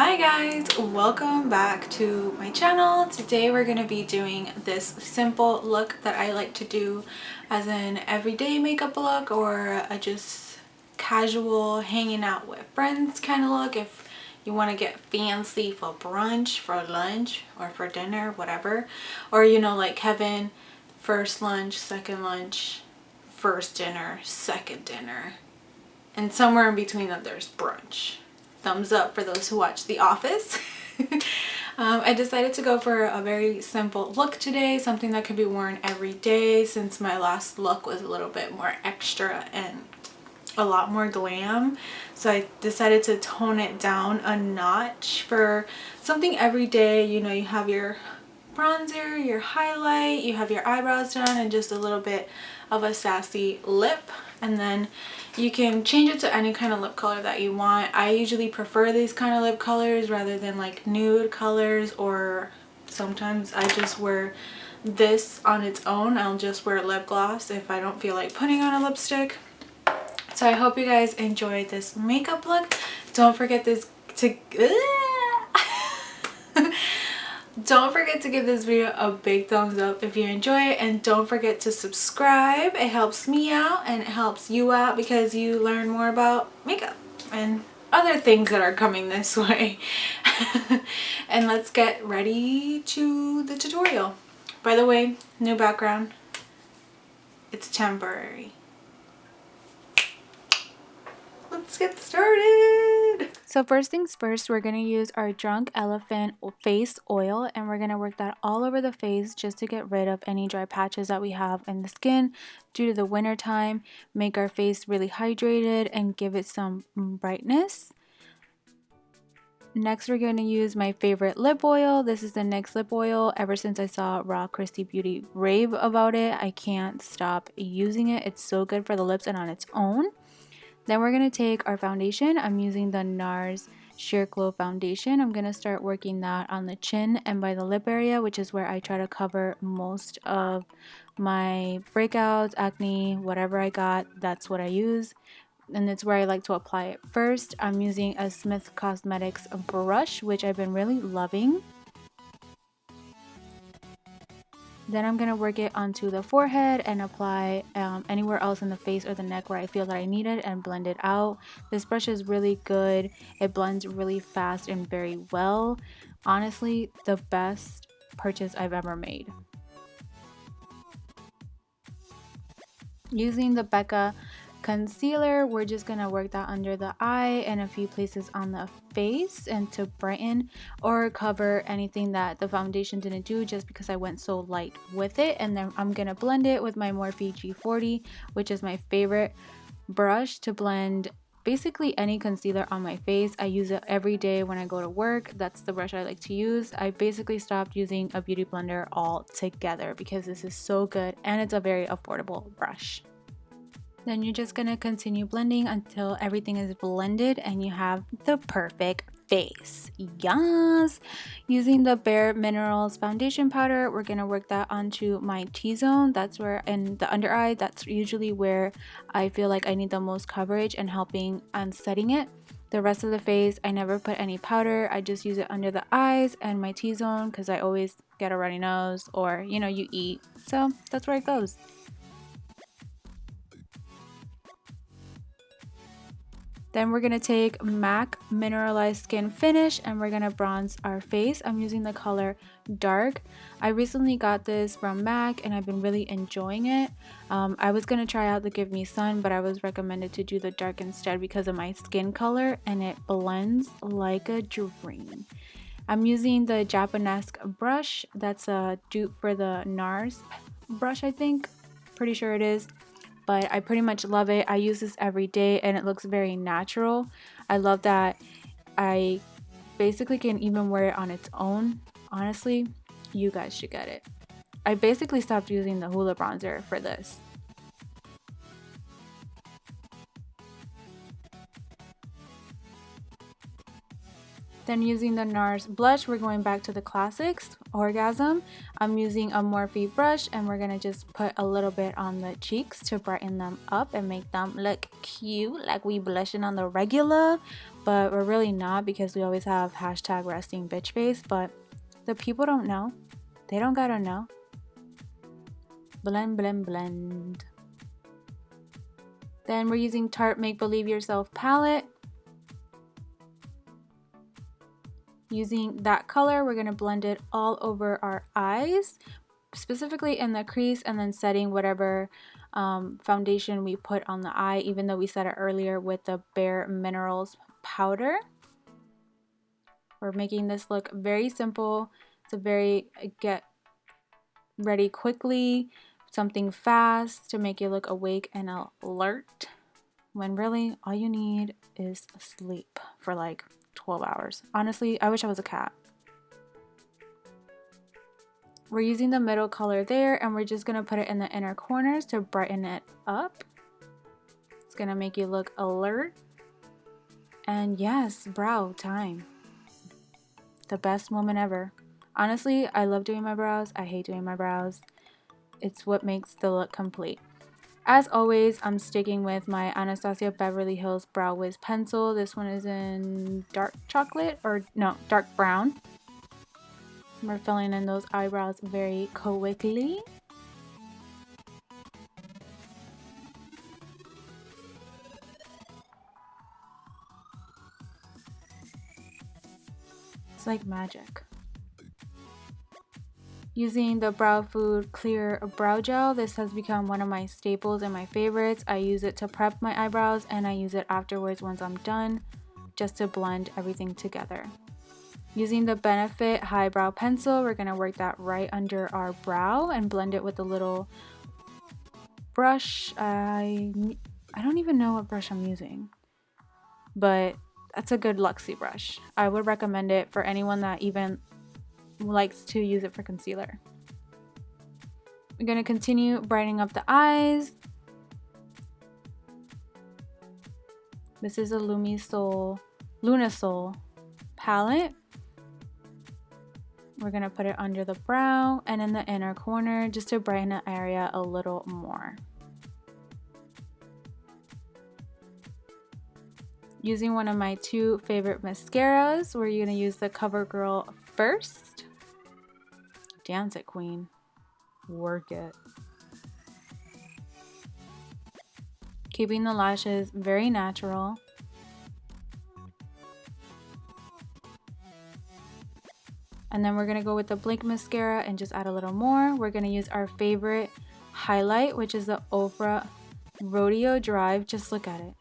Hi guys, welcome back to my channel. Today we're going to be doing this simple look that I like to do as an everyday makeup look or a just casual hanging out with friends kind of look. If you want to get fancy for brunch, for lunch, or for dinner, whatever. Or like Kevin, first lunch, second lunch, first dinner, second dinner. And somewhere in between that there's brunch. Thumbs up for those who watch The Office. I decided to go for a very simple look today, something that could be worn every day since my last look was a little bit more extra and a lot more glam. So I decided to tone it down a notch for something every day. You have your bronzer, your highlight, you have your eyebrows done, and just a little bit of a sassy lip. And then you can change it to any kind of lip color that you want. I usually prefer these kind of lip colors rather than like nude colors, or sometimes I just wear this on its own. I'll just wear lip gloss if I don't feel like putting on a lipstick. So I hope you guys enjoyed this makeup look. Don't forget Don't forget to give this video a big thumbs up if you enjoy it, and don't forget to subscribe. It helps me out and it helps you out because you learn more about makeup and other things that are coming this way. And let's get ready to the tutorial. By the way, new background. It's temporary. Let's get started. So first things first, we're going to use our Drunk Elephant face oil, and we're going to work that all over the face just to get rid of any dry patches that we have in the skin due to the winter time, make our face really hydrated and give it some brightness. Next, we're going to use my favorite lip oil. This is the NYX lip oil. Ever since I saw Raw Christy Beauty rave about it, I can't stop using it. It's so good for the lips and on its own. Then we're going to take our foundation. I'm using the NARS Sheer Glow Foundation. I'm going to start working that on the chin and by the lip area, which is where I try to cover most of my breakouts, acne, whatever I got, that's what I use. And it's where I like to apply it first. I'm using a Smith Cosmetics brush, which I've been really loving. Then I'm going to work it onto the forehead and apply anywhere else in the face or the neck where I feel that I need it, and blend it out. This brush is really good. It blends really fast and very well. Honestly, the best purchase I've ever made. Using the Becca concealer, we're just going to work that under the eye and a few places on the face, and to brighten or cover anything that the foundation didn't do, just because I went so light with it. And then I'm going to blend it with my Morphe G40, which is my favorite brush to blend basically any concealer on my face. I use it every day when I go to work. That's the brush I like to use. I basically stopped using a beauty blender altogether because this is so good and it's a very affordable brush. Then you're just gonna continue blending until everything is blended and you have the perfect face. Yes! Using the Bare Minerals foundation powder, we're gonna work that onto my T-zone. That's where, in the under eye, that's usually where I feel like I need the most coverage and helping on setting it. The rest of the face, I never put any powder. I just use it under the eyes and my T-zone because I always get a runny nose, or you eat. So that's where it goes. Then we're going to take MAC Mineralized Skin Finish and we're going to bronze our face. I'm using the color Dark. I recently got this from MAC and I've been really enjoying it. I was going to try out the Give Me Sun, but I was recommended to do the Dark instead because of my skin color, and it blends like a dream. I'm using the Japanesque brush. That's a dupe for the NARS brush, I think. Pretty sure it is. But I pretty much love it. I use this every day and it looks very natural. I love that I basically can even wear it on its own. Honestly, you guys should get it. I basically stopped using the Hoola bronzer for this. Then using the NARS blush, we're going back to the classics, Orgasm. I'm using a Morphe brush and we're gonna just put a little bit on the cheeks to brighten them up and make them look cute, like we blushing on the regular, but we're really not because we always have hashtag resting bitch face, but the people don't know. They don't gotta know. Blend, blend, blend. Then we're using Tarte Make Believe Yourself palette. Using that color, we're going to blend it all over our eyes, specifically in the crease, and then setting whatever foundation we put on the eye, even though we set it earlier with the Bare Minerals powder. We're making this look very simple. It's a very get ready quickly, something fast to make you look awake and alert, when really all you need is sleep for like 12 hours. Honestly, I wish I was a cat. We're using the middle color there and we're just gonna put it in the inner corners to brighten it up. It's gonna make you look alert. And yes, brow time. The best moment ever. Honestly, I love doing my brows. I hate doing my brows. It's what makes the look complete. As always, I'm sticking with my Anastasia Beverly Hills Brow Wiz pencil. This one is in dark chocolate, or no, dark brown. We're filling in those eyebrows very quickly. It's like magic. Using the Brow Food Clear Brow Gel, this has become one of my staples and my favorites. I use it to prep my eyebrows and I use it afterwards once I'm done, just to blend everything together. Using the Benefit High Brow Pencil, we're going to work that right under our brow and blend it with a little brush. I don't even know what brush I'm using, but that's a good Luxie brush. I would recommend it for anyone that even likes to use it for concealer. We're going to continue brightening up the eyes. This is a Lunasol palette. We're going to put it under the brow and in the inner corner just to brighten the area a little more. Using one of my two favorite mascaras, we're going to use the CoverGirl first. Dance it, queen. Work it. Keeping the lashes very natural. And then we're going to go with the Blink mascara and just add a little more. We're going to use our favorite highlight, which is the Ofra Rodeo Drive. Just look at it.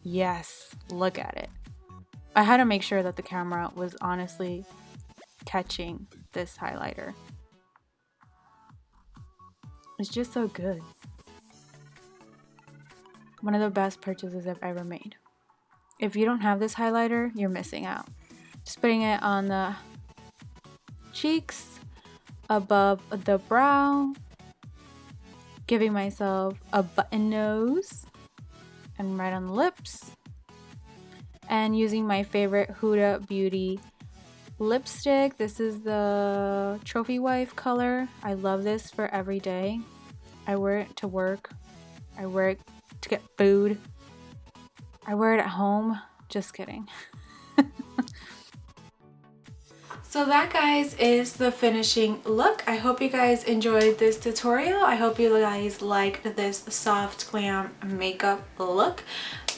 Yes, look at it. I had to make sure that the camera was honestly catching this highlighter. It's just so good. One of the best purchases I've ever made. If you don't have this highlighter, you're missing out. Just putting it on the cheeks, above the brow, giving myself a button nose, and right on the lips, and using my favorite Huda Beauty lipstick. This is the Trophy Wife color. I love this for every day. I wear it to work. I wear it to get food. I wear it at home. Just kidding. So that, guys, is the finishing look. I hope you guys enjoyed this tutorial. I hope you guys liked this soft glam makeup look.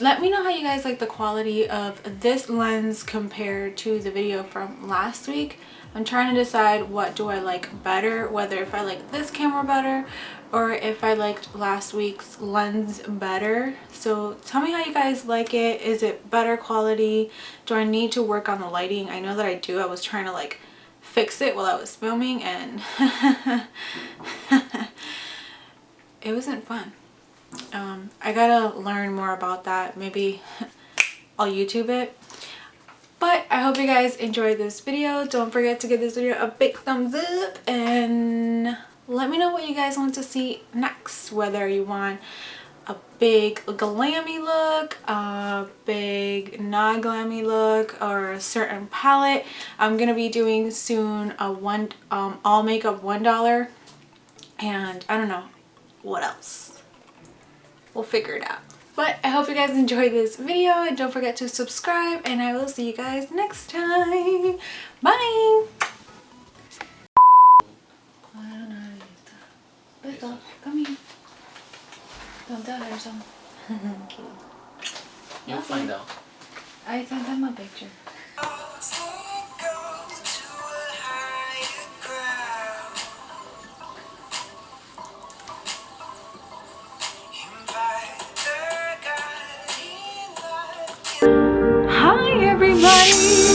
Let me know how you guys like the quality of this lens compared to the video from last week. I'm trying to decide what do I like better, whether if I like this camera better or if I liked last week's lens better. So tell me how you guys like it. Is it better quality? Do I need to work on the lighting? I know that I do. I was trying to like fix it while I was filming and it wasn't fun. I gotta learn more about that. Maybe I'll YouTube it. But I hope you guys enjoyed this video. Don't forget to give this video a big thumbs up and let me know what you guys want to see next. Whether you want a big glammy look, a big not glammy look, or a certain palette. I'm gonna be doing soon a all makeup $1, and I don't know what else. We'll figure it out. But I hope you guys enjoyed this video, and don't forget to subscribe, and I will see you guys next time. Bye! Beto, come here. Don't tell her so. You'll find out. I sent him a picture. Hi everybody!